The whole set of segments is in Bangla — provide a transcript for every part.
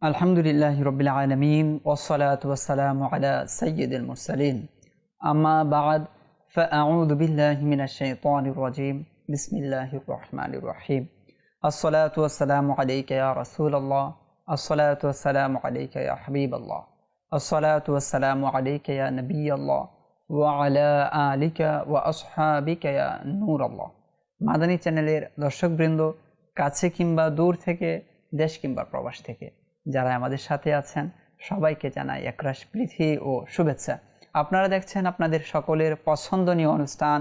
আলহামদুলিল্লাহি রাব্বিল আলামিন ওয়াসসালাতু ওয়াসসালামু আলা সাইয়্যিদিল মুরসালিন আম্মা বা'দ ফাআউযু বিল্লাহি মিনাশ শাইতানির রাজীম বিসমিল্লাহির রহমানির রহিম আসসালাতু ওয়াসসালামু আলাইকা ইয়া রাসূলুল্লাহ আসসালাতু ওয়াসসালামু আলাইকা ইয়া হাবিবাল্লাহ আসসালাতু ওয়াসসালামু আলাইকা ইয়া নবিয়াল্লাহ ওয়া আলা আলিকা ওয়া আসহাবিকা ইয়া নূরাল্লাহ। মাদানী চ্যানেলের দর্শকবৃন্দ, কাছে কিংবা দূর থেকে, দেশ কিংবা প্রবাস থেকে যারা আমাদের সাথে আছেন সবাইকে জানাই একরাশ প্রীতি ও শুভেচ্ছা। আপনারা দেখছেন আপনাদের সকলের পছন্দনীয় অনুষ্ঠান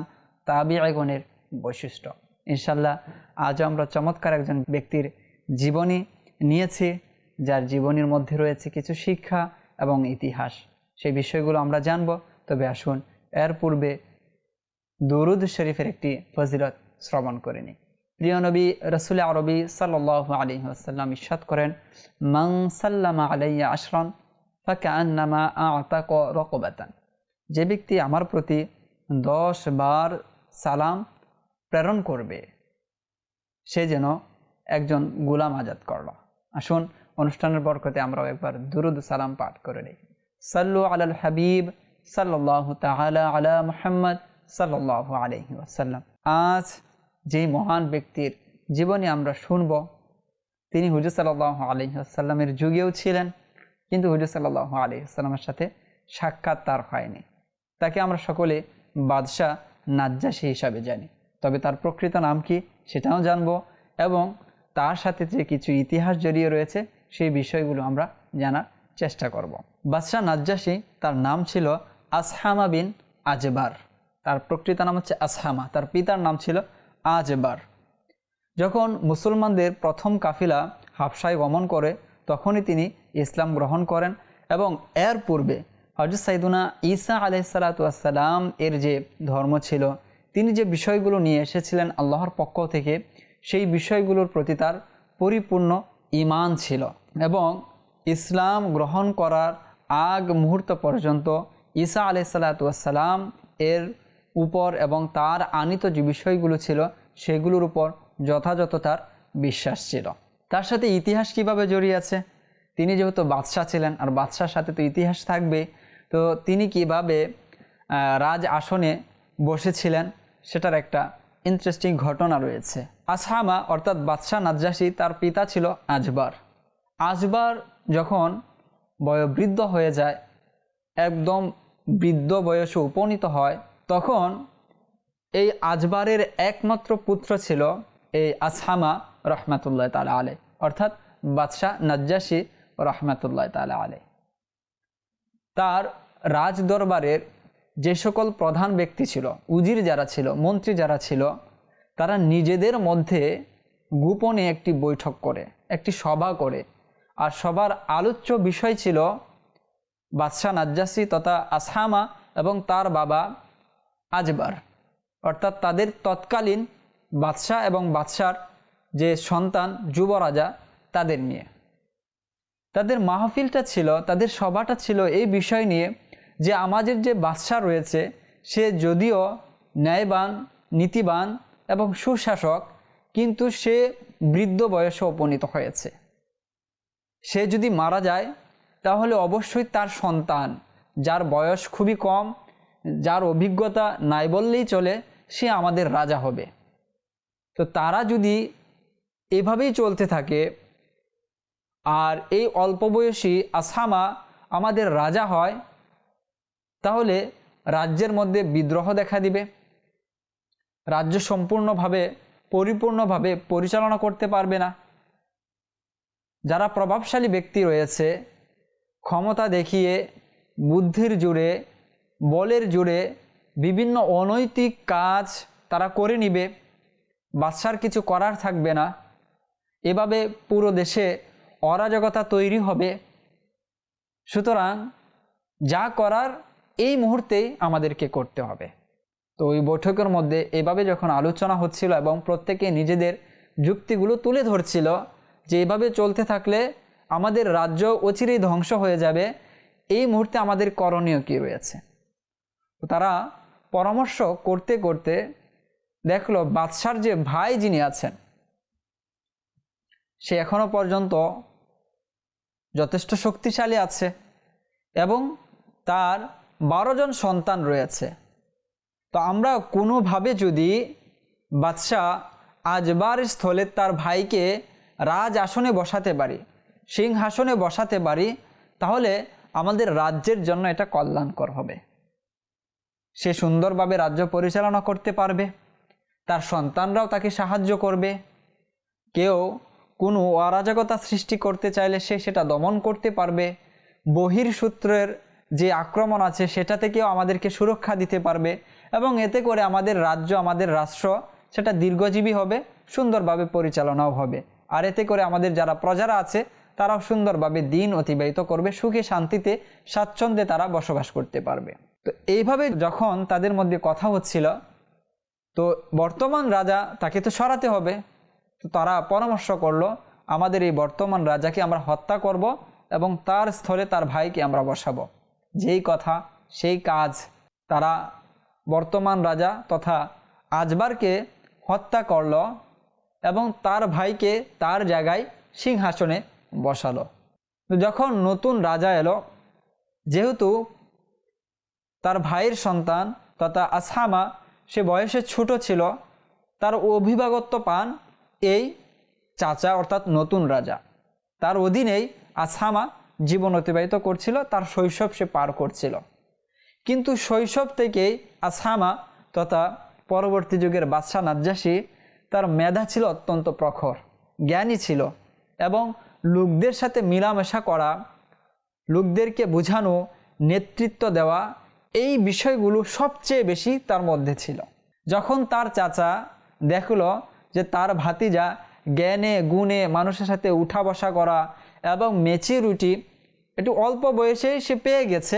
তাবিঈগণের বৈশিষ্ট্য। ইনশাল্লাহ আজ আমরা চমৎকার একজন ব্যক্তির জীবনী নিয়েছি, যার জীবনীর মধ্যে রয়েছে কিছু শিক্ষা এবং ইতিহাস। সেই বিষয়গুলো আমরা জানব। তবে আসুন এর পূর্বে দুরুদ শরীফের একটি ফজিলত শ্রবণ করে নিই। প্রিয় নবী রাসূল আরবি সাল্লাল্লাহু আলাইহি ওয়াসাল্লাম ইরশাদ করেন, মান সাল্লামা আলাইয়া আশরান ফাকান্নামা আ'তাকা রাকবাতান। যে ব্যক্তি আমার প্রতি 10 বার সালাম প্রেরণ করবে সে যেন একজন গোলাম আজাদ করল। আসুন অনুষ্ঠানের বরকতে আমরাও একবার দুরুদ সালাম পাঠ করে নিই। সাল্লু আলাল হাবিব সাল্লাল্লাহু তাআলা আলা মুহাম্মদ সাল্লাল্লাহু আলাইহি ওয়াসাল্লাম। আজ যেই মহান ব্যক্তির জীবনী আমরা শুনব, তিনি হুজুর সাল্লাল্লাহু আলাইহি ওয়াসাল্লামের যুগেও ছিলেন, কিন্তু হুজুর সাল্লাল্লাহু আলাইহি ওয়াসাল্লামের সাথে সাক্ষাৎ তার হয়নি। তাকে আমরা সকলে বাদশাহ নাজ্জাশী হিসাবে জানি, তবে তার প্রকৃত নাম কি সেটাও জানব, এবং তার সাথে যে কিছু ইতিহাস জড়িয়ে রয়েছে সেই বিষয়গুলো আমরা জানার চেষ্টা করব। বাদশাহ নাজ্জাশী, তার নাম ছিল আসহামা বিন আজবার। তার প্রকৃত নাম হচ্ছে আসহামা, তার পিতার নাম ছিল আজবার। যখন মুসলমানদের প্রথম কাফিলা হাবশায় গমন করে তখনই তিনি ইসলাম গ্রহণ করেন, এবং এর পূর্বে হযরত সাইয়্যিদুনা ঈসা আলাইহিসসালাতু ওয়াসসালাম এর যে ধর্ম ছিল, তিনি যে বিষয়গুলো নিয়ে এসেছিলেন আল্লাহর পক্ষ থেকে, সেই বিষয়গুলোর প্রতি তার পরিপূর্ণ ঈমান ছিল, এবং ইসলাম গ্রহণ করার আগ মুহূর্ত পর্যন্ত ঈসা আলাইহিসসালাতু ওয়াসসালাম এর উপর এবং তার আনিত যে বিষয়গুলো ছিল সেগুলোর উপর যথাযথ তার বিশ্বাস ছিল। তার সাথে ইতিহাস কিভাবে জড়িয়ে আছে, তিনি যেহেতু বাদশাহ ছিলেন আর বাদশার সাথে তো ইতিহাস থাকবে, তো তিনি কিভাবে রাজ আসনে বসেছিলেন সেটার একটা ইন্টারেস্টিং ঘটনা রয়েছে। আসহামা অর্থাৎ বাদশাহ নাজ্জাশী, তার পিতা ছিল আজবার। আজবার যখন বয়োবৃদ্ধ হয়ে যায়, একদম বৃদ্ধ বয়সে উপনীত হয়, তখন এই আজবারের একমাত্র পুত্র ছিল এই আসহামা রহমাতুল্লাহ তাআলা আলাইহি, অর্থাৎ বাদশাহ নাজ্জাশী রহমাতুল্লাহ তাআলা আলাইহি। তার রাজ দরবারের যে সকল প্রধান ব্যক্তি ছিল, উজির যারা ছিল, মন্ত্রী যারা ছিল, তারা নিজেদের মধ্যে গোপনে একটি বৈঠক করে, একটি সভা করে, আর সবার আলোচ্য বিষয় ছিল বাদশাহ নাজ্জাশী তথা আসহামা এবং তার বাবা আজবার, অর্থাৎ তাদের তৎকালীন বাদশাহ এবং বাদশার যে সন্তান যুবরাজা তাদের নিয়ে। তাদের মাহফিলটা ছিল, তাদের সভাটা ছিল এই বিষয় নিয়ে যে আমাদের যে বাদশাহ রয়েছে সে যদিও ন্যায়বান, নীতিবান এবং সুশাসক, কিন্তু সে বৃদ্ধ বয়সে উপনীত হয়েছে। সে যদি মারা যায় তাহলে অবশ্যই তার সন্তান, যার বয়স খুবই কম, যার অভিজ্ঞতা নাই বললেই চলে, সে আমাদের রাজা হবে। তো তারা যদি এভাবেই চলতে থাকে আর এই অল্প বয়সী আসহামা আমাদের রাজা হয়, তাহলে রাজ্যের মধ্যে বিদ্রোহ দেখা দিবে, রাজ্য পরিপূর্ণভাবে পরিচালনা করতে পারবে না। যারা প্রভাবশালী ব্যক্তি রয়েছে, ক্ষমতা দেখিয়ে, বুদ্ধির জোরে, বলের জোরে বিভিন্ন অনৈতিক কাজ তারা করে নিবে, বাদশার কিছু করার থাকবে না। এভাবে পুরো দেশে অরাজকতা তৈরি হবে। সুতরাং যা করার এই মুহূর্তেই আমাদেরকে করতে হবে। তো ওই বৈঠকের মধ্যে এভাবে যখন আলোচনা হচ্ছিল এবং প্রত্যেকে নিজেদের যুক্তিগুলো তুলে ধরছিল যে এভাবে চলতে থাকলে আমাদের রাজ্য অচিরেই ধ্বংস হয়ে যাবে, এই মুহূর্তে আমাদের করণীয় কী রয়েছে। তারা পরামর্শ করতে করতে দেখলো বাদশার যে ভাই যিনি আছেন সে এখনো পর্যন্ত যথেষ্ট শক্তিশালী আছে এবং তার 12 জন সন্তান রয়েছে। তো আমরা কোনোভাবে যদি বাদশাহ আজবার স্থলে তার ভাইকে রাজ আসনে বসাতে পারি, সিংহাসনে বসাতে পারি, তাহলে আমাদের রাজ্যের জন্য এটা কল্যাণকর হবে। সে সুন্দরভাবে রাজ্য পরিচালনা করতে পারবে, তার সন্তানরাও তাকে সাহায্য করবে। কেউ কোনো অরাজকতা সৃষ্টি করতে চাইলে সে সেটা দমন করতে পারবে। বহির্সূত্রের যে আক্রমণ আছে সেটা থেকেও আমাদেরকে সুরক্ষা দিতে পারবে এবং এতে করে আমাদের রাজ্য, আমাদের রাষ্ট্র সেটা দীর্ঘজীবী হবে, সুন্দরভাবে পরিচালনাও হবে। আর এতে করে আমাদের যারা প্রজারা আছে তারাও সুন্দরভাবে দিন অতিবাহিত করবে, সুখে শান্তিতে স্বাচ্ছন্দ্যে তারা বসবাস করতে পারবে। তো এইভাবে যখন তাদের মধ্যে কথা হচ্ছিল, তো বর্তমান রাজা তাকে তো সরাতে হবে। তো তারা পরামর্শ করলো, আমাদের এই বর্তমান রাজাকে আমরা হত্যা করব এবং তার স্থলে তার ভাইকে আমরা বসাবো। যেই কথা সেই কাজ। তারা বর্তমান রাজা তথা আজবারকে হত্যা করল এবং তার ভাইকে তার জায়গায় সিংহাসনে বসালো। যখন নতুন রাজা এলো, যেহেতু তার ভাইয়ের সন্তান তথা আসহামা সে বয়সে ছোট ছিল, তার অভিভাবকত্ব পান এই চাচা অর্থাৎ নতুন রাজা। তার অধীনেই আসহামা জীবন অতিবাহিত করছিল, তার শৈশব সে পার করছিল। কিন্তু শৈশব থেকেই আসহামা তথা পরবর্তী যুগের বাদশাহ নাজ্জাশী, তার মেধা ছিল অত্যন্ত প্রখর, জ্ঞানী ছিল এবং লোকদের সাথে মিলামেশা করা, লোকদেরকে বোঝানো, নেতৃত্ব দেওয়া, এই বিষয়গুলো সবচেয়ে বেশি তার মধ্যে ছিল। যখন তার চাচা দেখলো যে তার ভাতিজা জ্ঞানে গুণে মানুষের সাথে উঠা বসা করা এবং ম্যাচিউরিটি একটু অল্প বয়সেই সে পেয়ে গেছে,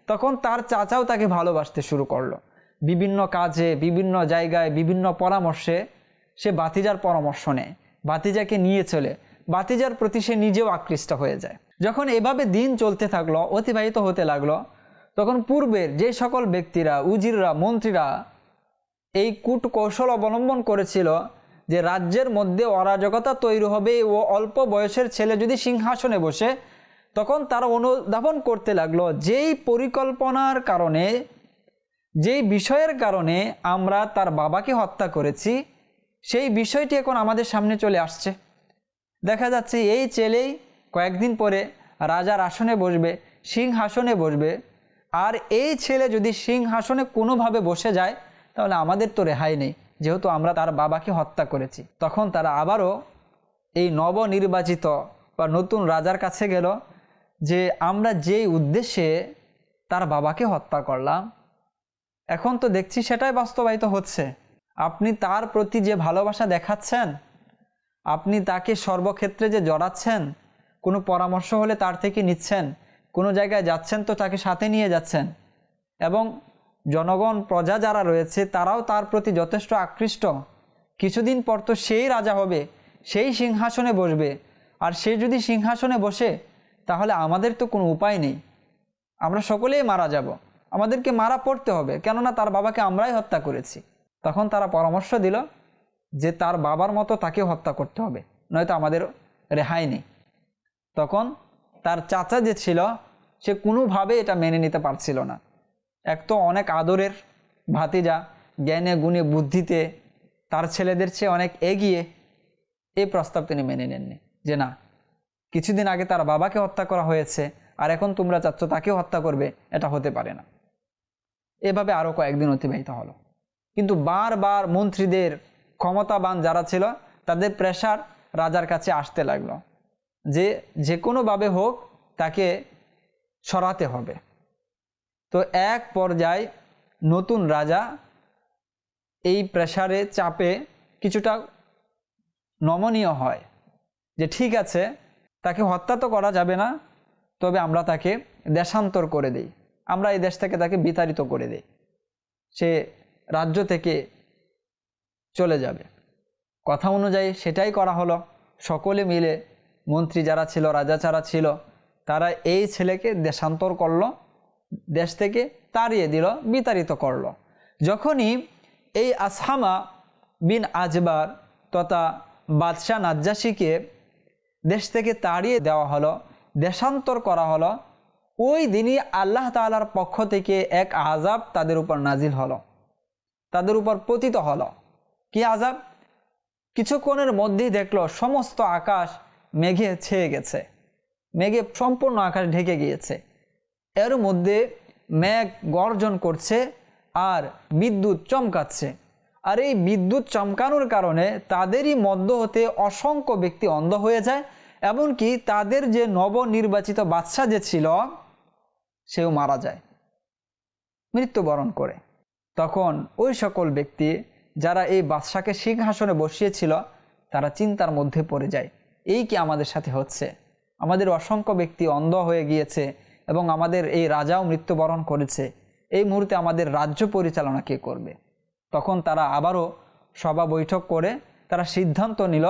তখন তার চাচাও তাকে ভালোবাসতে শুরু করলো। বিভিন্ন কাজে, বিভিন্ন জায়গায়, বিভিন্ন পরামর্শে সে ভাতিজার পরামর্শ নেয়, ভাতিজাকে নিয়ে চলে, ভাতিজার প্রতি সে নিজেও আকৃষ্ট হয়ে যায়। যখন এভাবে দিন চলতে থাকলো, অতিবাহিত হতে লাগলো, তখন পূর্বের যে সকল ব্যক্তিরা, উজিররা, মন্ত্রীরা এই কূটকৌশল অবলম্বন করেছিল যে রাজ্যের মধ্যে অরাজকতা তৈরি হবে ও অল্প বয়সের ছেলে যদি সিংহাসনে বসে, তখন তারা অনুধাবন করতে লাগলো যেই পরিকল্পনার কারণে, যেই বিষয়ের কারণে আমরা তার বাবাকে হত্যা করেছি, সেই বিষয়টি এখন আমাদের সামনে চলে আসছে। দেখা যাচ্ছে এই ছেলেই কয়েকদিন পরে রাজার আসনে বসবে, সিংহাসনে বসবে। আর এই ছেলে যদি সিংহাসনে কোনোভাবে বসে যায় তাহলে আমাদের তো রেহাই নেই, যেহেতু আমরা তার বাবাকে হত্যা করেছি। তখন তারা আবারও এই নবনির্বাচিত বা নতুন রাজার কাছে গেল যে আমরা যেই উদ্দেশ্যে তার বাবাকে হত্যা করলাম, এখন তো দেখছি সেটাই বাস্তবায়িত হচ্ছে। আপনি তার প্রতি যে ভালোবাসা দেখাচ্ছেন, আপনি তাকে সর্বক্ষেত্রে যে জড়াচ্ছেন, কোনো পরামর্শ হলে তার থেকে নিচ্ছেন, কোনো জায়গায় যাচ্ছেন তো তাকে সাথে নিয়ে যাচ্ছেন এবং জনগণ, প্রজা যারা রয়েছে তারাও তার প্রতি যথেষ্ট আকৃষ্ট। কিছুদিন পর তো সেই রাজা হবে, সেই সিংহাসনে বসবে। আর সে যদি সিংহাসনে বসে তাহলে আমাদের তো কোনো উপায় নেই, আমরা সকলেই মারা যাব, আমাদেরকে মারা পড়তে হবে, কেননা তার বাবাকে আমরাই হত্যা করেছি। তখন তারা পরামর্শ দিল যে তার বাবার মতো তাকে হত্যা করতে হবে, নয়তো আমাদের রেহাই নেই। তখন তার চাচা যে ছিল সে কোনোভাবে এটা মেনে নিতে পারছিল না। এক তো অনেক আদরের ভাতিজা, জ্ঞানে গুণে বুদ্ধিতে তার ছেলেদের চেয়ে অনেক এগিয়ে, এই প্রস্তাব তিনি মেনে নেননি যে না, কিছুদিন আগে তার বাবাকে হত্যা করা হয়েছে আর এখন তোমরা চাচ্ছ তাকেও হত্যা করবে, এটা হতে পারে না। এভাবে আরও কয়েকদিন অতিবাহিত হলো। কিন্তু বারবার মন্ত্রীদের, ক্ষমতাবান যারা ছিল তাদের প্রেসার রাজার কাছে আসতে লাগলো যে যে কোনোভাবে হোক তাকে সরাতে হবে। তো এক পর্যায়ে নতুন রাজা এই প্রেসারে চাপে কিছুটা নমনীয় হয় যে ঠিক আছে, তাকে হত্যা তো করা যাবে না, তবে আমরা তাকে দেশান্তর করে দেই, আমরা এই দেশ থেকে তাকে বিতাড়িত করে দেই, সে রাজ্য থেকে চলে যাবে। কথা অনুযায়ী সেটাই করা হলো। সকলে মিলে, মন্ত্রী যারা ছিল, রাজা যারা ছিল, তারা এই ছেলেকে দেশান্তর করলো, দেশ থেকে তাড়িয়ে দিল, বিতাড়িত করলো। যখনই এই আসহামা বিন আজবার তথা বাদশাহ নাজ্জাশীকে দেশ থেকে তাড়িয়ে দেওয়া হলো দেশান্তর করা হলো, ওই দিনই আল্লাহ তাআলার পক্ষ থেকে এক আযাব তাদের উপর নাজিল হলো, তাদের উপর পতিত হলো। কি আযাব? কিছুক্ষণের মধ্যেই দেখলো সমস্ত আকাশ মেঘে ছেয়ে গেছে, মেঘে সম্পূর্ণ আকাশ ঢেকে গিয়েছে। এর মধ্যে মেঘ গর্জন করছে আর বিদ্যুৎ চমকাচ্ছে। আর এই বিদ্যুৎ চমকানোর কারণে তাদেরই মধ্য হতে অসংখ্য ব্যক্তি অন্ধ হয়ে যায়, এমনকি তাদের যে নবনির্বাচিত বাদশা যে ছিল সেও মারা যায়, মৃত্যুবরণ করে। তখন ওই সকল ব্যক্তি যারা এই বাদশাকে সিংহাসনে বসিয়েছিল তারা চিন্তার মধ্যে পড়ে যায়, এই কি আমাদের সাথে হচ্ছে? আমাদের অসংখ্য ব্যক্তি অন্ধ হয়ে গিয়েছে এবং আমাদের এই রাজাও মৃত্যুবরণ করেছে, এই মুহূর্তে আমাদের রাজ্য পরিচালনা কে করবে? তখন তারা আবারও সভা বৈঠক করে তারা সিদ্ধান্ত নিল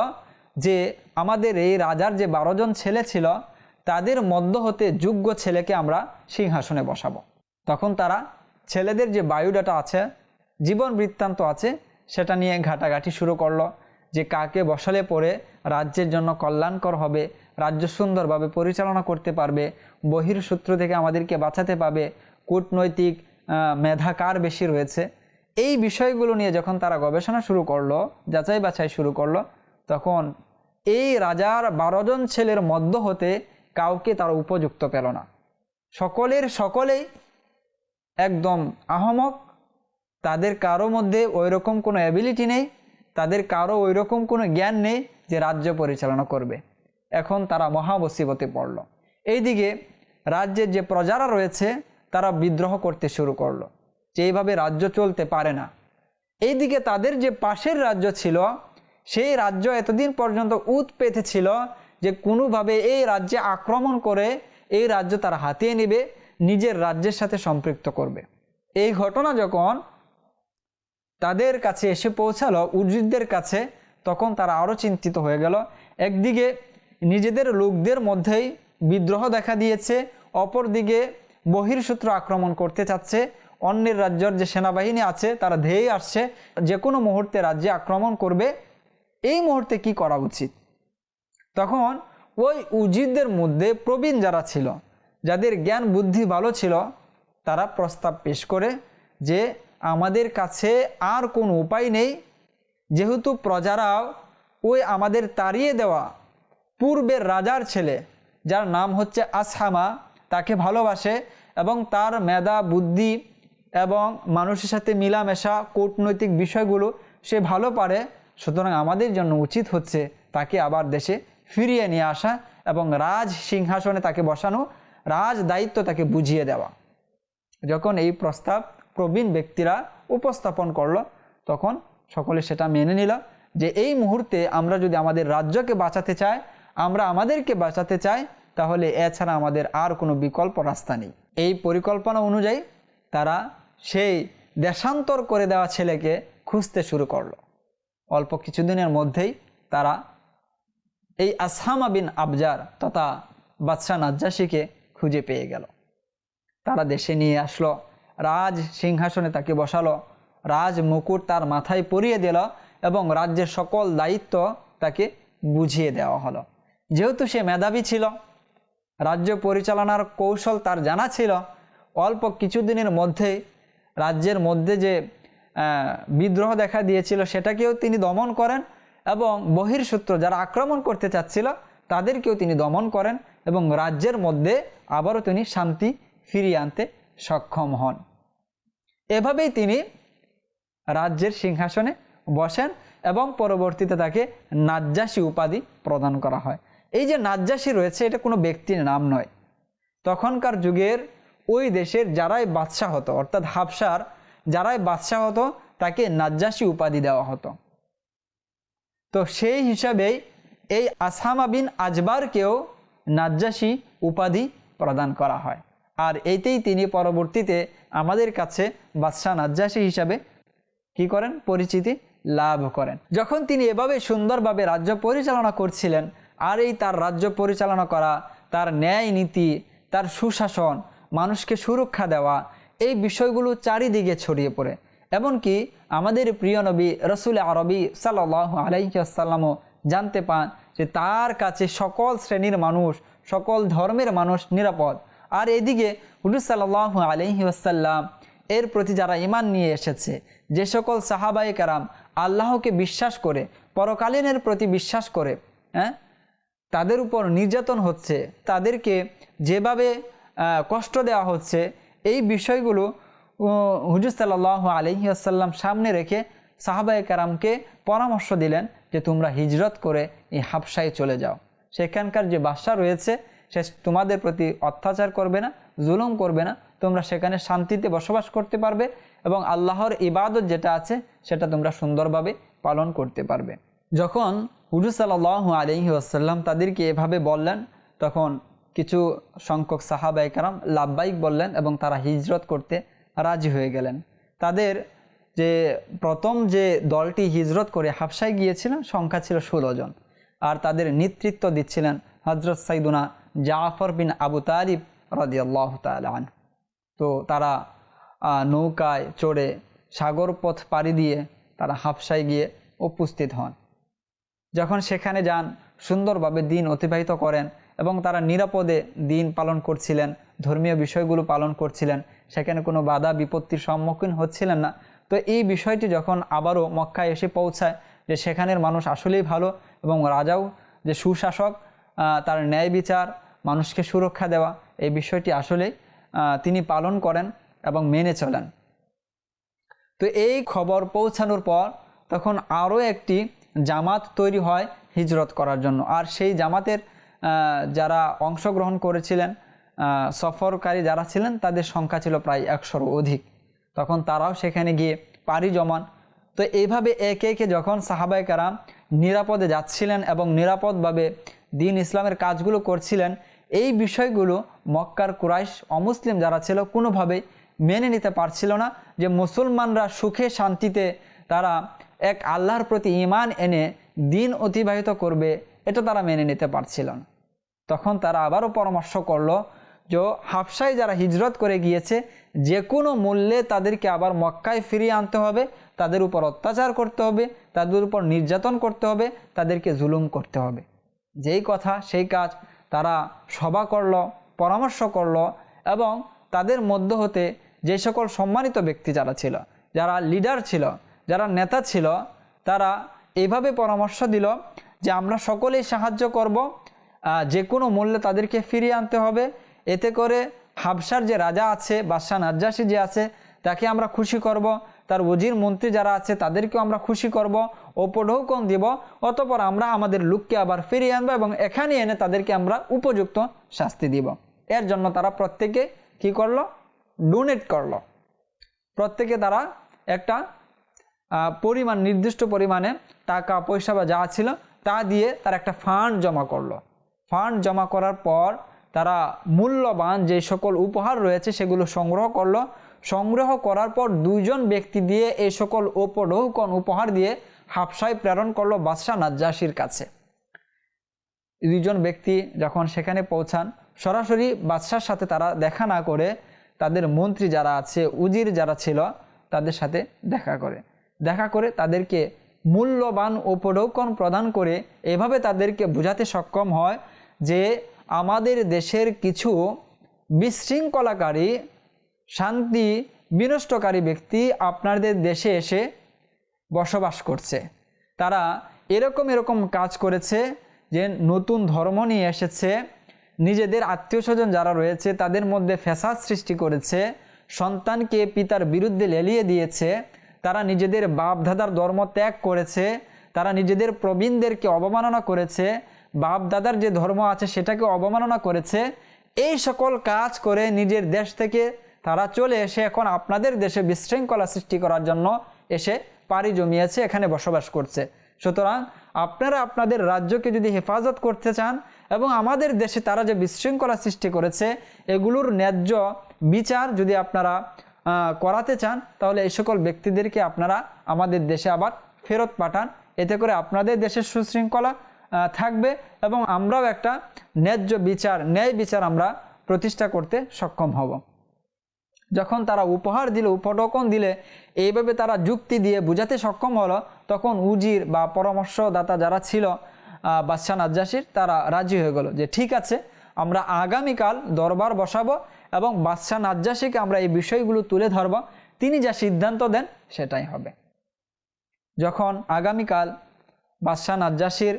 যে আমাদের এই রাজার যে 12 জন ছেলে ছিল তাদের মধ্য হতে যোগ্য ছেলেকে আমরা সিংহাসনে বসাবো। তখন তারা ছেলেদের যে বায়োডাটা আছে, জীবন বৃত্তান্ত আছে, সেটা নিয়ে ঘাটাঘাটি শুরু করলো যে কাকে বসালে পরে রাজ্যের জন্য কল্যাণকর হবে, রাজ্য সুন্দরভাবে পরিচালনা করতে পারবে, বহির্সূত্র থেকে আমাদেরকে বাঁচাতে পারবে, কূটনৈতিক মেধা কার বেশি রয়েছে। এই বিষয়গুলো নিয়ে যখন তারা গবেষণা শুরু করলো, যাচাই বাছাই শুরু করলো, তখন এই রাজার 12 জন ছেলের মধ্য হতে কাউকে তারা উপযুক্ত পেল না। সকলেই একদম আহমক, তাদের কারো মধ্যে ওই রকম কোনো অ্যাবিলিটি নেই, তাদের কারো ওই রকম কোনো জ্ঞান নেই যে রাজ্য পরিচালনা করবে। এখন তারা মহা মুসিবতে পড়ল। এইদিকে রাজ্যের যে প্রজারা রয়েছে তারা বিদ্রোহ করতে শুরু করলো যে এইভাবে রাজ্য চলতে পারে না। এইদিকে তাদের যে পাশের রাজ্য ছিল সেই রাজ্য এতদিন পর্যন্ত পেতে ছিল যে কোনোভাবে এই রাজ্যে আক্রমণ করে এই রাজ্য তারা হাতিয়ে নেবে, নিজের রাজ্যের সাথে সম্পৃক্ত করবে। এই ঘটনা যখন তাদের কাছে এসে পৌঁছালো, উজিরদের কাছে, তখন তারা আরও চিন্তিত হয়ে গেল। একদিকে নিজেদের লোকদের মধ্যেই বিদ্রোহ দেখা দিয়েছে, অপরদিকে বহির্সূত্র আক্রমণ করতে চাচ্ছে, অন্যের রাজ্যের যে সেনাবাহিনী আছে তারা ধেয়ে আসছে, যে কোনো মুহূর্তে রাজ্যে আক্রমণ করবে। এই মুহূর্তে কি করা উচিত? তখন ওই উজিরদের মধ্যে প্রবীণ যারা ছিল, যাদের জ্ঞান বুদ্ধি ভালো ছিল, তারা প্রস্তাব পেশ করে যে আমাদের কাছে আর কোনো উপায় নেই, যেহেতু প্রজারাও ওই আমাদের তাড়িয়ে দেওয়া পূর্বের রাজার ছেলে যার নাম হচ্ছে আসহামা তাকে ভালোবাসে এবং তার মেধা বুদ্ধি এবং মানুষের সাথে মিলামেশা, কূটনৈতিক বিষয়গুলো সে ভালো পারে, সুতরাং আমাদের জন্য উচিত হচ্ছে তাকে আবার দেশে ফিরিয়ে নিয়ে আসা এবং রাজ সিংহাসনে তাকে বসানো, রাজ দায়িত্ব তাকে বুঝিয়ে দেওয়া। যখন এই প্রস্তাব প্রবীণ ব্যক্তিরা উপস্থাপন করলো তখন সকলে সেটা মেনে নিল যে এই মুহূর্তে আমরা যদি আমাদের রাজ্যকে বাঁচাতে চাই, আমরা আমাদেরকে বাঁচাতে চাই, তাহলে এছাড়া আমাদের আর কোনো বিকল্প রাস্তা নেই। এই পরিকল্পনা অনুযায়ী তারা সেই দেশান্তর করে দেওয়া ছেলেকে খুঁজতে শুরু করলো। অল্প কিছুদিনের মধ্যেই তারা এই আসহামা বিন আবজার তথা বাদশাহ নাজ্জাশীকে খুঁজে পেয়ে গেল। তারা দেশে নিয়ে আসলো, রাজ সিংহাসনে তাকে বসালো, রাজ মুকুট তার মাথায় পরিয়ে দিল এবং রাজ্যের সকল দায়িত্ব তাকে বুঝিয়ে দেওয়া হলো। যেহেতু সে মেধাবী ছিল, রাজ্য পরিচালনার কৌশল তার জানা ছিল, অল্প কিছুদিনের মধ্যেই রাজ্যের মধ্যে যে বিদ্রোহ দেখা দিয়েছিল সেটাকেও তিনি দমন করেন এবং বহির্সূত্র যারা আক্রমণ করতে চাচ্ছিল তাদেরকেও তিনি দমন করেন এবং রাজ্যের মধ্যে আবারও তিনি শান্তি ফিরিয়ে আনতে সক্ষম হন। এভাবেই তিনি রাজ্যের সিংহাসনে বসেন এবং পরবর্তীতে তাকে নাজ্জাশী উপাধি প্রদান করা হয়। এই যে নাজ্জাশী রয়েছে এটা কোনো ব্যক্তির নাম নয়। তখনকার যুগের ওই দেশের যারাই বাদশাহ হতো, অর্থাৎ হাবশার যারাই বাদশাহ হতো তাকে নাজ্জাশী উপাধি দেওয়া হতো। তো সেই হিসাবেই এই আসহামা বিন আজবারকেও নাজ্জাশী উপাধি প্রদান করা হয়। আর এইতেই তিনি পরবর্তীতে আমাদের কাছে বাদশাহ নাজ্জাশী হিসাবে কি করেন? পরিচিতি লাভ করেন। যখন তিনি এভাবে সুন্দরভাবে রাজ্য পরিচালনা করছিলেন, আর এই তার রাজ্য পরিচালনা করা, তার ন্যায় নীতি, তার সুশাসন, মানুষকে সুরক্ষা দেওয়া, এই বিষয়গুলো চারিদিকে ছড়িয়ে পড়ে। এমনকি আমাদের প্রিয় নবী রসুল আরবি সাল্লাল্লাহু আলাইহি ওয়াসাল্লামও জানতে পান যে তার কাছে সকল শ্রেণীর মানুষ, সকল ধর্মের মানুষ নিরাপদ। আর এদিকে হুজুর সাল্লাল্লাহু আলাইহি ওয়াসাল্লাম এর প্রতি যারা ঈমান নিয়ে এসেছে, যে সকল সাহাবায়ে কেরাম আল্লাহকে বিশ্বাস করে, পরকালীনের প্রতি বিশ্বাস করে, তাদের উপর নির্যাতন হচ্ছে, তাদেরকে যেভাবে কষ্ট দেওয়া হচ্ছে, এই বিষয়গুলো হুজুর সাল্লাল্লাহু আলাইহি ওয়াসাল্লাম সামনে রেখে সাহাবায়ে কেরামকে পরামর্শ দিলেন যে তোমরা হিজরত করে এই হাবশায় চলে যাও। সেখানকার যে বাদশা রয়েছে সে তোমাদের প্রতি অত্যাচার করবে না, জুলুম করবে না, তোমরা সেখানে শান্তিতে বসবাস করতে পারবে এবং আল্লাহর ইবাদত যেটা আছে সেটা তোমরা সুন্দরভাবে পালন করতে পারবে। যখন হুজুর সাল্লাল্লাহু আলাইহি ওয়াসাল্লাম তাদেরকে এভাবে বললেন, তখন কিছু সংখ্যক সাহাবায়ে কেরাম লাব্বাইক বললেন এবং তারা হিজরত করতে রাজি হয়ে গেলেন। তাদের যে প্রথম যে দলটি হিজরত করে হাবশায় গিয়েছিলেন সংখ্যা ছিল 16 জন, আর তাদের নেতৃত্ব দিচ্ছিলেন হযরত সাইয়্যিদুনা জাফর বিন আবু তালিব রাদিয়াল্লাহু তাআলা আনহু। তো তারা নৌকায় চড়ে সাগর পথ পাড়ি দিয়ে তারা হাবশায় গিয়ে উপস্থিত হন। যখন সেখানে যান, সুন্দরভাবে দিন অতিবাহিত করেন এবং তারা নিরাপদে দিন পালন করছিলেন, ধর্মীয় বিষয়গুলো পালন করছিলেন, সেখানে কোনো বাধা বিপত্তির সম্মুখীন হচ্ছিলেন না। তো এই বিষয়টি যখন আবারও মক্কায় এসে পৌঁছায় যে সেখানের মানুষ আসলেই ভালো এবং রাজাও যে সুশাসক, তার ন্যায় বিচার, মানুষকে সুরক্ষা দেওয়া, এই বিষয়টি আসলে তিনি পালন করেন এবং মেনে চলেন। তো এই খবর পৌঁছানোর পর তখন আরও একটি জামাত তৈরি হয় হিজরত করার জন্য। আর সেই জামাতের যারা অংশগ্রহণ করেছিলেন, সফরকারী যারা ছিলেন, তাদের সংখ্যা ছিল প্রায় 100-র অধিক। তখন তারাও সেখানে গিয়ে পাড়ি জমান। তো এইভাবে একে একে যখন সাহাবায়ে কেরাম নিরাপদে যাচ্ছিলেন এবং নিরাপদভাবে দিন ইসলামের কাজগুলো করছিলেন, এই বিষয়গুলো মক্কার কুরাইশ অমুসলিম যারা ছিল কোনোভাবেই মেনে নিতে পারছিল না যে মুসলমানরা সুখে শান্তিতে তারা এক আল্লাহর প্রতি ঈমান এনে দিন অতিবাহিত করবে, এটা তারা মেনে নিতে পারছিল না। তখন তারা আবারও পরামর্শ করলো যে হাবশায় যারা হিজরত করে গিয়েছে যে কোনো মূল্যে তাদেরকে আবার মক্কায় ফিরিয়ে আনতে হবে, তাদের উপর অত্যাচার করতে হবে, তাদের উপর নির্যাতন করতে হবে, তাদেরকে জুলুম করতে হবে। যেই কথা সেই কাজ। তারা সভা করলো, পরামর্শ করলো এবং তাদের মধ্য হতে যে সকল সম্মানিত ব্যক্তি যারা ছিল, যারা লিডার ছিল, যারা নেতা ছিল, তারা এইভাবে পরামর্শ দিল যে আমরা সকলেই সাহায্য করব, যে কোনো মূল্যে তাদেরকে ফিরিয়ে আনতে হবে। এতে করে হাবশার যে রাজা আছে, বাদশা নাজ্জাশী যে আছে, তাকে আমরা খুশি করব, তার ওজির মন্ত্রী যারা আছে তাদেরকেও আমরা খুশি করব, উপঢৌকন দিব, অতঃপর আমরা আমাদের লোককে আবার ফিরিয়ে আনবো এবং এখানে এনে তাদেরকে আমরা উপযুক্ত শাস্তি দিব। এর জন্য তারা প্রত্যেকে কি করলো? ডোনেট করলো। প্রত্যেকে তারা একটা পরিমাণ, নির্দিষ্ট পরিমাণে টাকা পয়সা বা যা ছিল তা দিয়ে তারা একটা ফান্ড জমা করলো। ফান্ড জমা করার পর তারা মূল্যবান যে সকল উপহার রয়েছে সেগুলো সংগ্রহ করলো। সংগ্রহ করার পর 2 জন ব্যক্তি দিয়ে এই সকল উপঢৌকন উপহার দিয়ে হাবশায় প্রেরণ করলো বাদশা নাজ্জাশীর কাছে। 2 জন ব্যক্তি যখন সেখানে পৌঁছান, সরাসরি বাদশার সাথে তারা দেখা না করে তাদের মন্ত্রী যারা আছে, উজির যারা ছিল, তাদের সাথে দেখা করে তাদেরকে মূল্যবান উপঢৌকন প্রদান করে এভাবে তাদেরকে বোঝাতে সক্ষম হয় যে আমাদের দেশের কিছু বিশৃঙ্খলাকারী, শান্তি বিনষ্টকারী ব্যক্তি আপনাদের দেশে এসে বসবাস করছে। তারা এরকম কাজ করেছে যে নতুন ধর্ম নিয়ে এসেছে, নিজেদের আত্মীয় স্বজন যারা রয়েছে তাদের মধ্যে ফ্যাসাদ সৃষ্টি করেছে, সন্তানকে পিতার বিরুদ্ধে লেলিয়ে দিয়েছে, তারা নিজেদের বাপ দাদার ধর্ম ত্যাগ করেছে, তারা নিজেদের প্রবীণদেরকে অবমাননা করেছে, বাপ দাদার যে ধর্ম আছে সেটাকে অবমাননা করেছে। এই সকল কাজ করে নিজের দেশ থেকে তারা চলে এসে এখন আপনাদের দেশে বিশৃঙ্খলা সৃষ্টি করার জন্য এসে পাড়ি জমিয়েছে, এখানে বসবাস করছে। সুতরাং আপনারা আপনাদের রাজ্যকে যদি হেফাজত করতে চান এবং আমাদের দেশে তারা যে বিশৃঙ্খলা সৃষ্টি করেছে এগুলোর ন্যায্য বিচার যদি আপনারা করাতে চান, তাহলে এই সকল ব্যক্তিদেরকে আপনারা আমাদের দেশে আবার ফেরত পাঠান। এতে করে আপনাদের দেশের সুশৃঙ্খলা থাকবে এবং আমরাও একটা ন্যায় বিচার আমরা প্রতিষ্ঠা করতে সক্ষম হব। যখন তারা উপহার দিল, উপঢৌকন দিলে, এইভাবে তারা যুক্তি দিয়ে বোঝাতে সক্ষম হলো, তখন উজির বা পরামর্শদাতা যারা ছিল বাদশা নাজ্জাশীর, তারা রাজি হয়ে গেল যে ঠিক আছে, আমরা আগামীকাল দরবার বসাবো এবং বাদশাহ নাজ্জাশীকে আমরা এই বিষয়গুলো তুলে ধরব, তিনি যা সিদ্ধান্ত দেন সেটাই হবে। যখন আগামীকাল বাদশাহ নাজ্জাশীর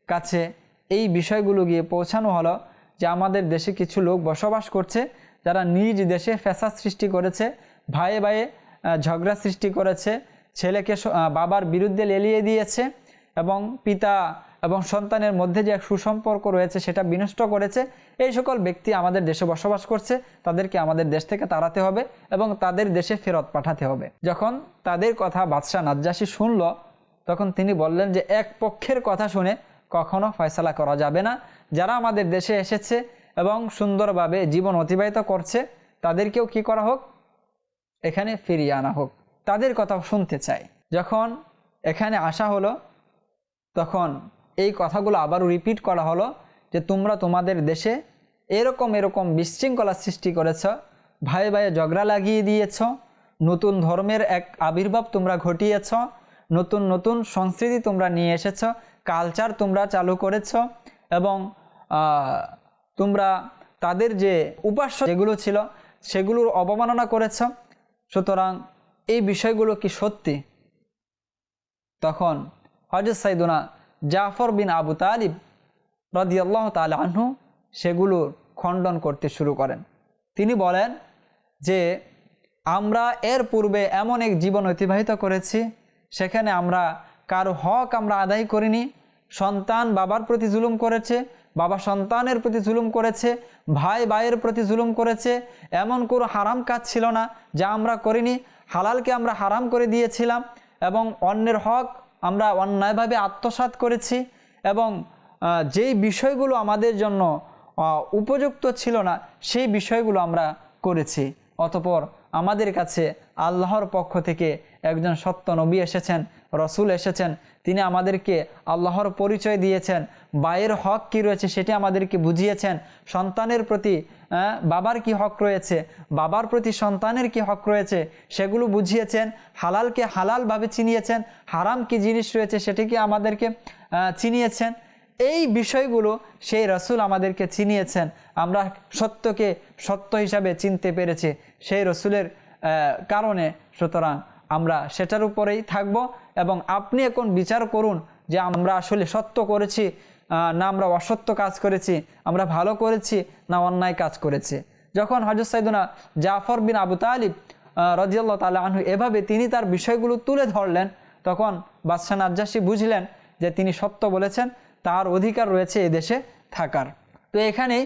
কাছে এই বিষয়গুলো গিয়ে পৌঁছানো হলো যে আমাদের দেশে কিছু লোক বসবাস করছে যারা নিজ দেশে ফ্যাসাদ সৃষ্টি করেছে, ভাইয়ে ভাইয়ে ঝগড়া সৃষ্টি করেছে, ছেলেকে বাবার বিরুদ্ধে লেলিয়ে দিয়েছে এবং পিতা এবং সন্তানের মধ্যে যে এক সুসম্পর্ক রয়েছে সেটা বিনষ্ট করেছে। এই সকল ব্যক্তি আমাদের দেশে বসবাস করছে, তাদেরকে আমাদের দেশ থেকে তাড়াতে হবে এবং তাদের দেশে ফেরত পাঠাতে হবে। যখন তাদের কথা বাদশাহ নাজ্জাশী শুনল, তখন তিনি বললেন যে এক পক্ষের কথা শুনে কখনো ফয়সালা করা যাবে না। যারা আমাদের দেশে এসেছে এবং সুন্দরভাবে জীবন অতিবাহিত করছে তাদেরকেও কি করা হোক, এখানে ফিরিয়ে আনা হোক, তাদের কথাও শুনতে চাই। যখন এখানে আসা হলো তখন এই কথাগুলো আবারও রিপিট করা হলো যে তোমরা তোমাদের দেশে এরকম এরকম বিশৃঙ্খলা সৃষ্টি করেছ, ভাই ভাইয়ে ঝগড়া লাগিয়ে দিয়েছ, নতুন ধর্মের এক আবির্ভাব তোমরা ঘটিয়েছ, নতুন নতুন সংস্কৃতি তোমরা নিয়ে এসেছ, কালচার তোমরা চালু করেছ এবং তোমরা তাদের যে উপাস্য যেগুলো ছিল সেগুলোর অবমাননা করেছ। সুতরাং এই বিষয়গুলো কি সত্যি? তখন হযরত সাইয়্যিদুনা জাফর বিন আবু তালিব রাদিয়াল্লাহু তাআলা আনহু সেগুলোর খণ্ডন করতে শুরু করেন। তিনি বলেন যে আমরা এর পূর্বে এমন এক জীবন অতিবাহিত করেছি সেখানে আমরা কারো হক আমরা আদায় করিনি, সন্তান বাবার প্রতি জুলুম করেছে, বাবা সন্তানের প্রতি জুলুম করেছে, ভাই ভাইয়ের প্রতি জুলুম করেছে, এমন কোনো হারাম কাজ ছিল না যা আমরা করিনি, হালালকে আমরা হারাম করে দিয়েছিলাম এবং অন্যের হক আমরা অন্যায়ভাবে আত্মসাৎ করেছি এবং যেই বিষয়গুলো আমাদের জন্য উপযুক্ত ছিল না সেই বিষয়গুলো আমরা করেছি। অতঃপর আমাদের কাছে আল্লাহর পক্ষ থেকে একজন সত্য নবী এসেছেন, রসুল এসেছেন, তিনি আমাদেরকে আল্লাহর পরিচয় দিয়েছেন, ভাইয়ের হক কী রয়েছে সেটি আমাদেরকে বুঝিয়েছেন, সন্তানের প্রতি বাবার কি হক রয়েছে, বাবার প্রতি সন্তানের কি হক রয়েছে সেগুলো বুঝিয়েছেন, হালালকে হালালভাবে চিনিয়েছেন, হারাম কি জিনিস রয়েছে সেটিকে আমাদেরকে চিনিয়েছেন। এই বিষয়গুলো সেই রসুল আমাদেরকে চিনিয়েছেন, আমরা সত্যকে সত্য হিসাবে চিনতে পেরেছি সেই রসুলের কারণে। সুতরাং আমরা সেটার উপরেই থাকব এবং আপনি এখন বিচার করুন যে আমরা আসলে সত্য করেছি না আমরা অসত্য কাজ করেছি, আমরা ভালো করেছি না অন্যায় কাজ করেছি। যখন হযরত সাইয়্যিদুনা জাফর বিন আবু তালিব রাদিয়াল্লাহু তাআলা আনহু এভাবে তিনি তার বিষয়গুলো তুলে ধরলেন, তখন বাদশাহ নাজ্জাশী বুঝলেন যে তিনি সত্য বলেছেন, তার অধিকার রয়েছে এই দেশে থাকার। তো এখানেই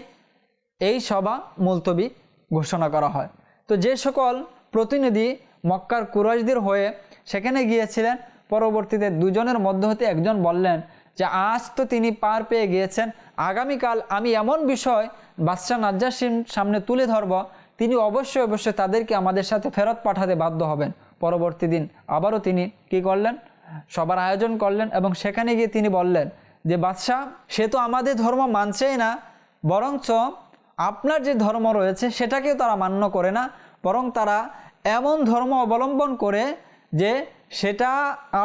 এই সভা মুলতবি ঘোষণা করা হয়। তো যে সকল প্রতিনিধি মক্কার কুরাইশদের হয়ে সেখানে গিয়েছিলেন, পরবর্তীতে দুজনের মধ্যে হতে একজন বললেন যে আজ তো তিনি পার পেয়ে গিয়েছেন, আগামীকাল আমি এমন বিষয় বাদশাহ নাজ্জাশীর সামনে তুলে ধরব, তিনি অবশ্যই অবশ্যই তাদেরকে আমাদের সাথে ফেরত পাঠাতে বাধ্য হবেন। পরবর্তী দিন আবারও তিনি কি করলেন, সবার আয়োজন করলেন এবং সেখানে গিয়ে তিনি বললেন যে বাদশাহ সে তো আমাদের ধর্ম মানছেই না, বরঞ্চ আপনার যে ধর্ম রয়েছে সেটাকেও তারা মান্য করে না, বরং তারা এমন ধর্ম অবলম্বন করে যে সেটা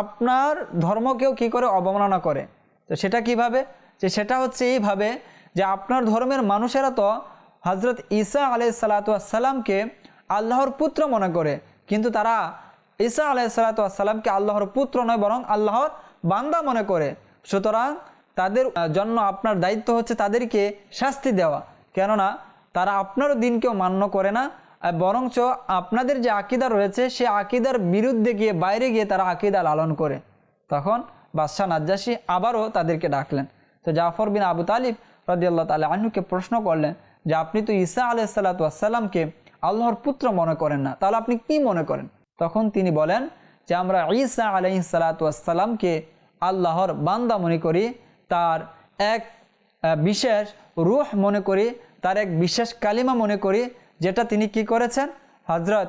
আপনার ধর্মকেও কি করে অবমাননা করে। তো সেটা কিভাবে, যে সেটা হচ্ছে এইভাবে যে আপনার ধর্মের মানুষেরা তো হযরত ঈসা আলাইহিস সালাতু ওয়াস সালামকে আল্লাহর পুত্র মনে করে, কিন্তু তারা ঈসা আলাইহিস সালাতু ওয়াস সালামকে আল্লাহর পুত্র নয় বরং আল্লাহর বান্দা মনে করে। সুতরাং তাদের জন্য আপনার দায়িত্ব হচ্ছে তাদেরকে শাস্তি দেওয়া, কেননা তারা আপনার দিনকেও মান্য করে না, বরঞ্চ আপনাদের যে আকীদা রয়েছে সে আকীদার বিরুদ্ধে গিয়ে বাইরে গিয়ে তারা আকীদা লালন করে। তখন বাদশাহ নাজ্জাশী আবারও তাদেরকে ডাকলেন। তো জাফর বিন আবু তালিব রাদিয়াল্লাহু তাআলা আনহুকে প্রশ্ন করলেন যে আপনি তো ঈসা আলাইহিস সালাতু ওয়াস সালামকে আল্লাহর পুত্র মনে করেন না, তাহলে আপনি কি মনে করেন? তখন তিনি বলেন যে আমরা ঈসা আলাইহিস সালাতু ওয়াস সালামকে আল্লাহর বান্দা মনে করি, তার এক বিশেষ রূহ মনে করি, তার এক বিশেষ কালিমা মনে করি, যেটা তিনি কি করেছেন, হযরত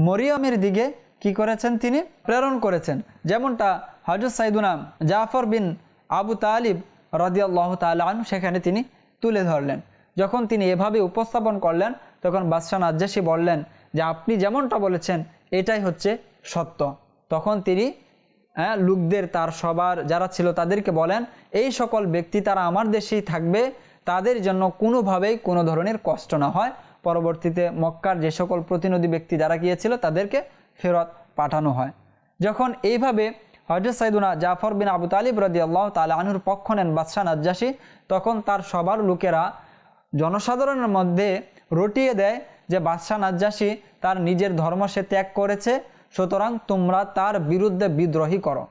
মরিয়মের দিকে কি করেছেন, তিনি প্রেরণ করেছেন। যেমনটা হযরত সাইয়্যিদুনা জাফর বিন আবু তালিব রাদিয়াল্লাহু তাআলা আনহু সেখানে তিনি তুলে ধরলেন। যখন তিনি এভাবে উপস্থাপন করলেন তখন বাদশাহ নাজ্জাশী বললেন যে আপনি যেমনটা বলেছেন এটাই হচ্ছে সত্য। তখন তিনি লোকদের তার সবার যারা ছিল তাদেরকে বলেন এই সকল ব্যক্তি তারা আমার দেশেই থাকবে, তাদের জন্য কোনোভাবেই কোনো ধরনের কষ্ট না হয়। পরবর্তীতে মক্কার যে সকল প্রতিনিধি ব্যক্তি যারা গিয়েছিল তাদেরকে ফেরত পাঠানো হয়। যখন এইভাবে হযরত সাইয়েদুনা জাফর বিন আবু তালিব রাদিয়াল্লাহু তাআলা আনহুর পক্ষ নেন বাদশাহ নাজ্জাশী, তখন তার সবার লোকেরা জনসাধারণের মধ্যে রটিয়ে দেয় যে বাদশাহ নাজ্জাশী তার নিজের ধর্ম সে ত্যাগ করেছে, সুতরাং তোমরা তার বিরুদ্ধে বিদ্রোহী করো।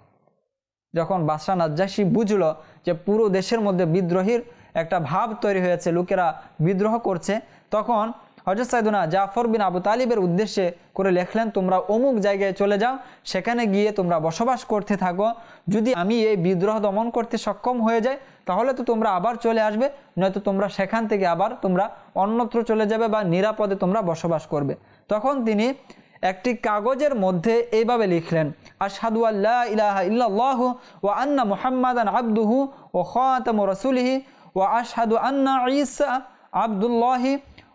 যখন বাদশাহ নাজ্জাশী বুঝলো যে পুরো দেশের মধ্যে বিদ্রোহীর একটা ভাব তৈরি হয়েছে, লোকেরা বিদ্রোহ করছে, তখন হযরত সাইয়েদুনা জাফর বিন আবু তালিবের উদ্দেশ্যে করে লিখলেন, তোমরা অমুক জায়গায় চলে যাও, সেখানে গিয়ে তোমরা বসবাস করতে থাকো। যদি আমি এই বিদ্রোহ দমন করতে সক্ষম হয়ে যাই তাহলে তো তোমরা আবার চলে আসবে, নয়তো তোমরা সেখান থেকে আবার তোমরা অন্যত্র চলে যাবে বা নিরাপদে তোমরা বসবাস করবে। তখন তিনি একটি কাগজের মধ্যে এইভাবে লিখলেন, আশহাদু আল্লা ইলাহা ইল্লাল্লাহু ওয়া আন্না মুহাম্মাদান আবদুহু ওয়া খাতামু রাসূলিহি ওয়া আশহাদু আন্না ঈসা আবদুল্লাহি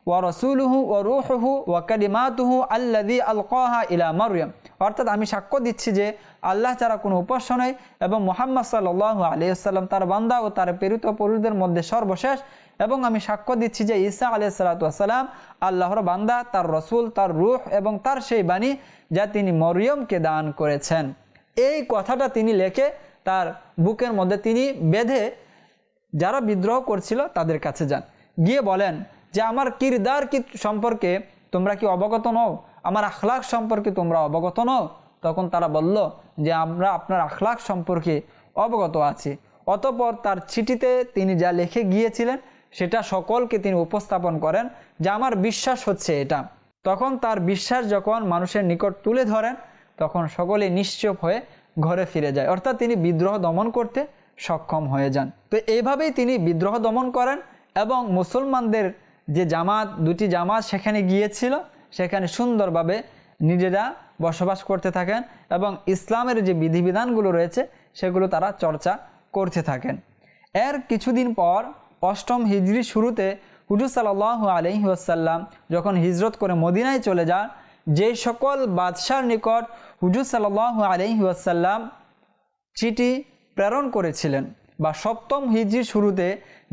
ওয়া রাসূলুহু ওয়া রূহুহু ওয়া কালিমাতুহু আল্লাযী আলকাহা ইলা মারইয়াম। অর্থাৎ আমি সাক্ষ্য দিচ্ছি যে আল্লাহ ছাড়া কোনো উপাস্য নেই এবং মুহাম্মদ সাল্লাল্লাহু আলাইহি ওয়াসাল্লাম তার বান্দা ও তার প্রেরিত পুরুষদের মধ্যে সর্বশেষ, এবং আমি সাক্ষ্য দিচ্ছি যে ঈসা আলাইহিস সালাতু ওয়াসসালাম আল্লাহর বান্দা, তার রসুল, তার রূহ এবং তার সেই বাণী যা তিনি মরিয়মকে দান করেছেন। এই কথাটা তিনি লিখে তার বুকের মধ্যে তিনি বেঁধে যারা বিদ্রোহ করছিল তাদের কাছে যান, গিয়ে বলেন যে আমার কিরদার কি সম্পর্কে তোমরা কি অবগত নও, আমার আখলাক সম্পর্কে তোমরা অবগত নও? তখন তারা বলল যে আমরা আপনার আখলাক সম্পর্কে অবগত আছি। অতঃপর তার চিঠিতে তিনি যা লিখে গিয়েছিলেন সেটা সকলকে তিনি উপস্থাপন করেন যে আমার বিশ্বাস হচ্ছে এটা। তখন তার বিশ্বাস যখন মানুষের নিকট তুলে ধরেন তখন সকলে নিশ্চুপ হয়ে ঘরে ফিরে যায়, অর্থাৎ তিনি বিদ্রোহ দমন করতে সক্ষম হয়ে যান। তো এইভাবেই তিনি বিদ্রোহ দমন করেন এবং মুসলমানদের যে জামাত, দুটি জামাত সেখানে গিয়েছিল, সেখানে সুন্দরভাবে নিজেরা বসবাস করতে থাকেন এবং ইসলামের যে বিধিবিধানগুলো রয়েছে সেগুলো তারা চর্চা করতে থাকেন। এর কিছুদিন পর অষ্টম হিজরি শুরুতে হুজুর সাল্লাল্লাহু আলাইহি ওয়াসাল্লাম যখন হিজরত করে মদিনায় চলে যান, যে সকল বাদশার নিকট হুজুর সাল্লাল্লাহু আলাইহি ওয়াসাল্লাম চিঠি প্রেরণ করেছিলেন, বা সপ্তম হিজরির শুরুতে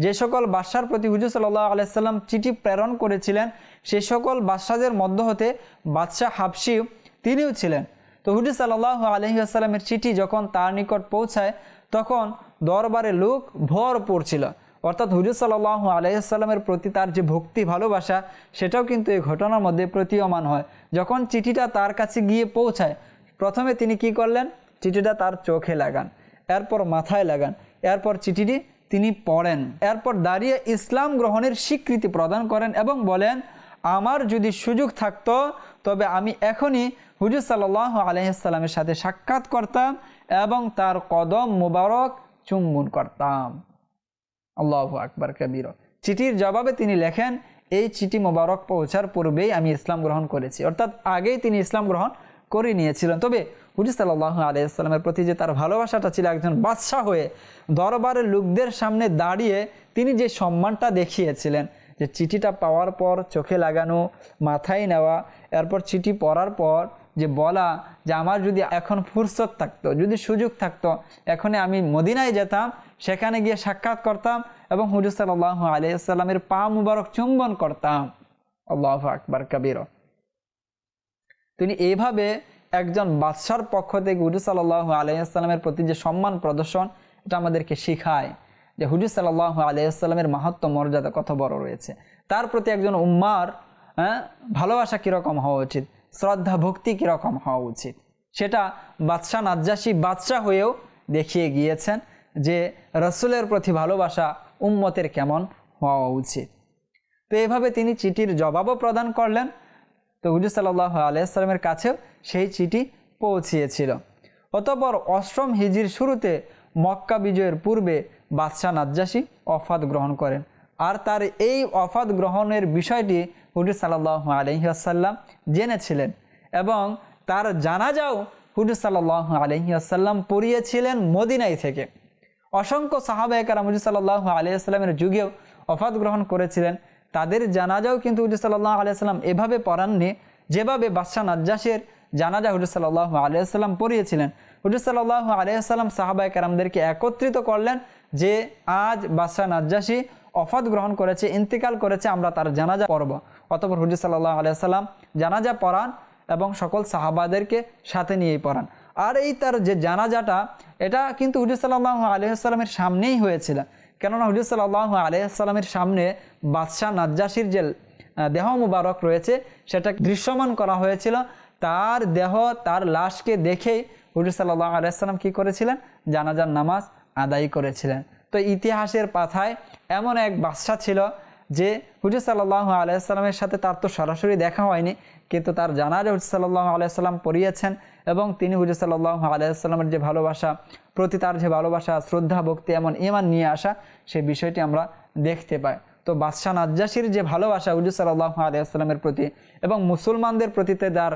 যে সকল বাদশার প্রতি হুজুর সাল্লাল্লাহু আলাইহি ওয়াসাল্লাম চিঠি প্রেরণ করেছিলেন, সেই সকল বাদশাদের মধ্য হতে বাদশাহ হাবশী তিনিও ছিলেন। তো হুজুর সাল্লাল্লাহু আলাইহি ওয়াসাল্লামের চিঠি যখন তার নিকট পৌঁছায় তখন দরবারে লোক ভরপুর ছিল, অর্থাৎ হুজুর সাল্লাল্লাহু আলাইহি ওয়াসাল্লামের প্রতি তার যে ভক্তি ভালোবাসা সেটাও কিন্তু এই ঘটনার মধ্যে প্রতীয়মান হয়। যখন চিঠিটা তার কাছে গিয়ে পৌঁছায় প্রথমে তিনি কি করলেন, চিঠিটা তার চোখে লাগান, এরপর মাথায় লাগান, এরপর চিঠিটি তিনি পড়েন, এরপর দাঁড়িয়ে ইসলাম গ্রহণের স্বীকৃতি প্রদান করেন এবং বলেন, আমার যদি সুযোগ থাকতো তবে আমি এখনই হুজুর সাল্লাল্লাহু আলাইহি ওয়াসাল্লামের সাথে সাক্ষাৎ করতাম এবং তার কদম মুবারক চুম্বন করতাম। আল্লাহু আকবার কবীরা। চিঠির জবাবে তিনি লেখেন, এই চিঠি মোবারক পৌঁছার পূর্বেই আমি ইসলাম গ্রহণ করেছি, অর্থাৎ আগেই তিনি ইসলাম গ্রহণ করে নিয়েছিলেন। তবে হুজুর সাল্লাল্লাহু আলাইহি ওয়াসাল্লামের প্রতি যে তার ভালোবাসাটা ছিল, একজন বাদশাহ হয়ে দরবারের লোকদের সামনে দাঁড়িয়ে তিনি যে সম্মানটা দেখিয়েছিলেন, যে চিঠিটা পাওয়ার পর চোখে লাগানো, মাথায় নেওয়া, এরপর চিঠি পড়ার পর যে বলা যে আমার যদি এখন ফুরসত থাকতো, যদি সুযোগ থাকতো, এখনই আমি মদিনায় যেতাম, সেখানে গিয়ে সাক্ষাৎ করতাম এবং হুজুর সাল্লাল্লাহু আলাইহি ওয়াসাল্লামের পা মুবারক চুম্বন করতাম। আল্লাহু আকবার কবীরা। তিনি এইভাবে একজন বাদশার পক্ষ থেকে হুজুর সাল্লাল্লাহু আলাইহি ওয়াসাল্লামের প্রতি যে সম্মান প্রদর্শন, এটা আমাদেরকে শিখায় যে হুজুর সাল্লাল্লাহু আলাইহি ওয়াসাল্লামের মাহাত্ম্য মর্যাদা কত বড় রয়েছে, তার প্রতি একজন উম্মার ভালোবাসা কীরকম হওয়া উচিত, শ্রদ্ধা ভক্তি কীরকম হওয়া উচিত, সেটা বাদশাহ নাজ্জাশী বাদশাহ হয়েও দেখিয়ে গিয়েছেন যে রসুলের প্রতি ভালোবাসা উম্মতের কেমন হওয়া উচিত। তো এভাবে তিনি চিঠির জবাবও প্রদান করলেন। তো হুজুর সাল্লাল্লাহু আলাইহি ওয়াসাল্লামের কাছেও সেই চিঠি পৌঁছিয়েছিল। অতঃপর অষ্টম হিজরির শুরুতে মক্কা বিজয়ের পূর্বে বাদশাহ নাজ্জাশী ওফাত গ্রহণ করেন, আর তার এই ওফাত গ্রহণের বিষয়টি হুজুর সাল্লাল্লাহু আলাইহি ওয়াসাল্লাম জেনেছিলেন এবং তার জানাজাও হুজুর সাল্লাল্লাহু আলাইহি ওয়াসাল্লাম পড়িয়েছিলেন মদিনায় থেকে। অসংখ্য সাহাবায়ে কেরাম হুজুর সাল্লাল্লাহু আলাইহি ওয়াসাল্লামের যুগেও ওফাত গ্রহণ করেছিলেন, তাদের জানাজাও কিন্তু হুজুর সাল্লাল্লাহু আলাইহি ওয়াসাল্লাম এভাবে পড়াননি যেভাবে বাদশাহ নাজ্জাশীর জানাজা হুজুর সাল্লাল্লাহু আলাইহি ওয়াসাল্লাম পড়িয়েছিলেন। হুজুর সাল্লাল্লাহু আলাইহি ওয়াসাল্লাম সাহাবায়ে কেরামদেরকে একত্রিত করলেন যে আজ বাদশাহ নাজ্জাশী ওফাত গ্রহণ করেছে, ইন্তিকাল করেছে, আমরা তার জানাজা পড়ব। অতঃপর হুজুর সাল্লাল্লাহু আলাইহি ওয়াসাল্লাম জানাজা পড়ান এবং সকল সাহাবাদেরকে সাথে নিয়েই পড়ান। আর এই তার যে জানাজাটা, এটা কিন্তু হুজুর সাল্লাল্লাহু আলাইহি ওয়াসাল্লামের সামনেই হয়েছিল। কেননা হুজুর সাল্লাল্লাহু আলাইহি ওয়াসাল্লামের সামনে বাদশাহ নাজ্জাশীর যে দেহ মুবারক রয়েছে সেটা দৃশ্যমান করা হয়েছিল। তার দেহ, তার লাশকে দেখেই হুজুর সাল্লাল্লাহু আলাইহি ওয়াসাল্লাম কী করেছিলেন? জানাজার নামাজ আদায় করেছিলেন। তো ইতিহাসের পাতায় এমন এক বাদশা ছিল যে হুজুর সাল্লাল্লাহু আলাইহি ওয়াসাল্লামের সাথে তার তো সরাসরি দেখা হয়নি, কিন্তু তার জানাজা হুজুর সাল্লাল্লাহু আলাইহি ওয়াসাল্লাম পড়িয়েছেন এবং তিনি হুজুর সাল্লাল্লাহু আলাইহি ওয়াসাল্লামের যে ভালোবাসা, প্রতি তার যে ভালোবাসা, শ্রদ্ধা, ভক্তি, এমন ঈমান নিয়ে আসা, সেই বিষয়টি আমরা দেখতে পাই। তো বাদশাহ নাজ্জাশীর যে ভালোবাসা হুজুর সাল্লাল্লাহু আলাইহি ওয়াসাল্লামের প্রতি এবং মুসলমানদের প্রতিতে যার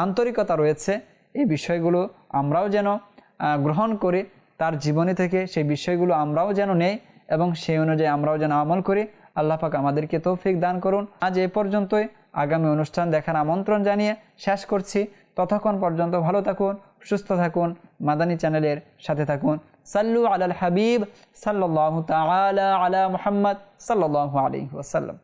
আন্তরিকতা রয়েছে, এই বিষয়গুলো আমরাও যেন গ্রহণ করি তার জীবনী থেকে, সেই বিষয়গুলো আমরাও যেন নেই এবং সেই অনুযায়ী আমরাও যেন আমল করি। আল্লাহ পাক আমাদেরকে তৌফিক দান করুন। আজ এই পর্যন্তই। আগামী অনুষ্ঠান দেখার আমন্ত্রণ জানিয়ে শেষ করছি। ততক্ষণ পর্যন্ত ভালো থাকুন, সুস্থ থাকুন, মাদানী চ্যানেলের সাথে থাকুন। সাল্লু আলাল হাবিব সাল্লাল্লাহু তাআলা আলা মুহাম্মদ সাল্লাল্লাহু আলাইহি ওয়াসাল্লাম।